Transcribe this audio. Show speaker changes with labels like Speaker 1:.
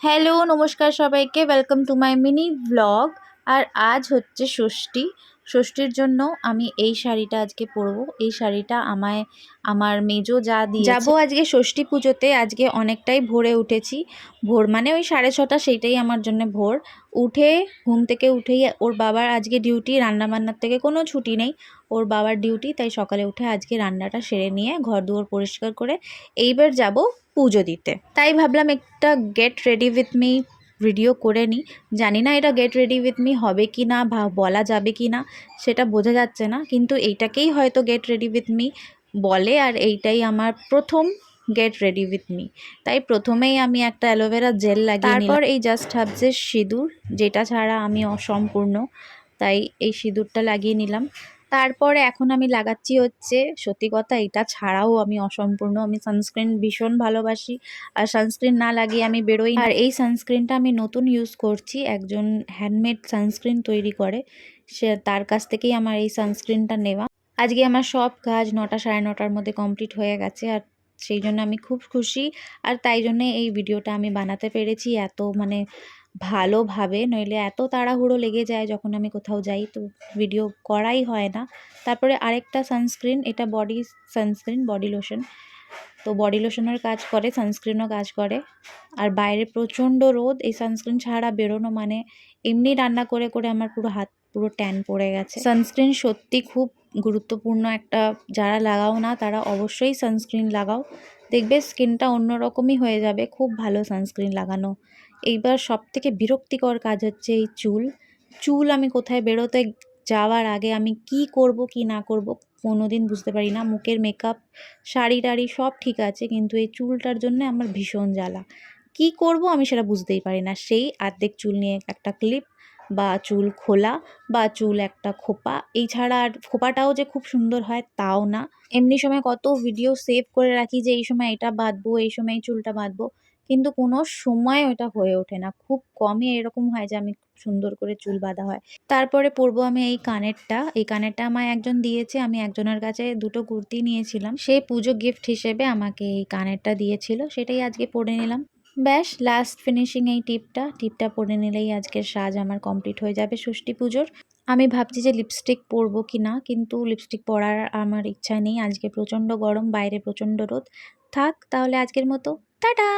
Speaker 1: Hello, নমস্কার সবাইকে। Welcome to my mini blog. আর আজ হচ্ছে ষষ্ঠী। ষষ্ঠীর জন্য আমি এই শাড়িটা আজকে পরবো। এই শাড়িটা আমার মেজো যা দিয়েছে। যাবো আজকে ষষ্ঠী পুজোতে। আজকে অনেকটাই ভোরে উঠেছি। ভোর মানে ওই 6:30, সেইটাই আমার জন্য ভোর। উঠে ঘুম থেকে উঠেই ওর বাবার আজকে ডিউটি, রান্নাবান্নার থেকে কোনো ছুটি নেই। ওর বাবার ডিউটি, তাই সকালে উঠে আজকে রান্নাটা সেরে নিয়ে ঘর দুয়ার পরিষ্কার করে এইবার যাব পুজো দিতে। তাই ভাবলাম একটা get ready with me video করে নিই। জানি না এটা গেট রেডি উইথ মি হবে কি না বা বলা যাবে কি না, সেটা বোঝা যাচ্ছে না, কিন্তু এইটাকেই হয়তো গেট রেডি উইথ মি বলে। আর এইটাই আমার প্রথম গেট রেডি উইথ মি। তাই প্রথমেই আমি একটা অ্যালোভেরা জেল লাগিয়ে নিলাম। তারপর এই জাস্ট হাবসের সিঁদুর, যেটা ছাড়া আমি অসম্পূর্ণ, তাই এই সিঁদুরটা লাগিয়ে নিলাম। তারপরে এখন আমি লাগাচ্ছি হচ্ছে, সত্যি কথা এটা ছাড়াও আমি অসম্পূর্ণ। আমি সানস্ক্রিন ভীষণ ভালোবাসি, আর সানস্ক্রিন না লাগিয়ে আমি বেরোই না। আর এই সানস্ক্রিনটা আমি নতুন ইউজ করছি, একজন হ্যান্ডমেড সানস্ক্রিন তৈরি করে, তার কাছ থেকেই আমার এই সানস্ক্রিনটা নেওয়া। আজকে আমার সব কাজ 9টা 9:30টার মধ্যে কমপ্লিট হয়ে গেছে, আর সেই জন্য আমি খুব খুশি। আর তাই জন্যে এই ভিডিওটা আমি বানাতে পেরেছি এত ভালোভাবে, নইলে এত তাড়াহুড়ো লেগে যায় যখন আমি কোথাও যাই, তো ভিডিও করাই হয় না। তারপরে আরেকটা সানস্ক্রিন, এটা বডি সানস্ক্রিন, বডি লোশন। তো বডি লোশনের কাজ করে, সানস্ক্রিনও কাজ করে। আর বাইরে প্রচণ্ড রোদ, এই সানস্ক্রিন ছাড়া বেরোনো মানে, এমনি রান্না করে করে আমার পুরো ট্যান পড়ে গেছে। সানস্ক্রিন সত্যি খুব গুরুত্বপূর্ণ একটা, যারা লাগাও না তারা অবশ্যই সানস্ক্রিন লাগাও, দেখবে স্কিনটা অন্যরকমই হয়ে যাবে। খুব ভালো সানস্ক্রিন লাগানো। এইবার সবথেকে বিরক্তিকর কাজ হচ্ছে এই চুল আমি কোথায় বেরোতে যাওয়ার আগে আমি কি করব কি না করব কোনোদিন বুঝতে পারি না। মুখের মেকআপ, শাড়ি টাড়ি সব ঠিক আছে, কিন্তু এই চুলটার জন্য আমার ভীষণ জ্বালা। কি করব আমি সেটা বুঝতেই পারি না। সেই অর্ধেক চুল নিয়ে একটা ক্লিপ, বা চুল খোলা, বা চুল একটা খোপা, এই ছাড়া আর খোপাটাও যে খুব সুন্দর হয় তাও না। এমনি সময় কত ভিডিও সেভ করে রাখি যে এই সময় এটা বাঁধবো, এই সময় এই চুলটা বাঁধবো, কিন্তু কোনো সময় ওটা হয়ে ওঠে না। খুব কমই এরকম হয় যে আমি খুব সুন্দর করে চুল বাঁধা হয়। তারপরে পরবো আমি এই কানেরটা। এই কানেরটা আমায় একজন দিয়েছে, আমি একজনের কাছে দুটো কুর্তি নিয়েছিলাম, সেই পুজো গিফট হিসেবে আমাকে এই কানেরটা দিয়েছিল, সেটাই আজকে পরে নিলাম। ব্যাস লাস্ট ফিনিশিং এই টিপটা পরে নিলেই আজকের সাজ আমার কমপ্লিট হয়ে যাবে ষষ্ঠী পুজোর। আমি ভাবছি যে লিপস্টিক পরবো কি না, কিন্তু লিপস্টিক পরার আমার ইচ্ছা নেই। আজকে প্রচণ্ড গরম, বাইরে প্রচণ্ড রোদ। থাক তাহলে আজকের মতো, টাটা।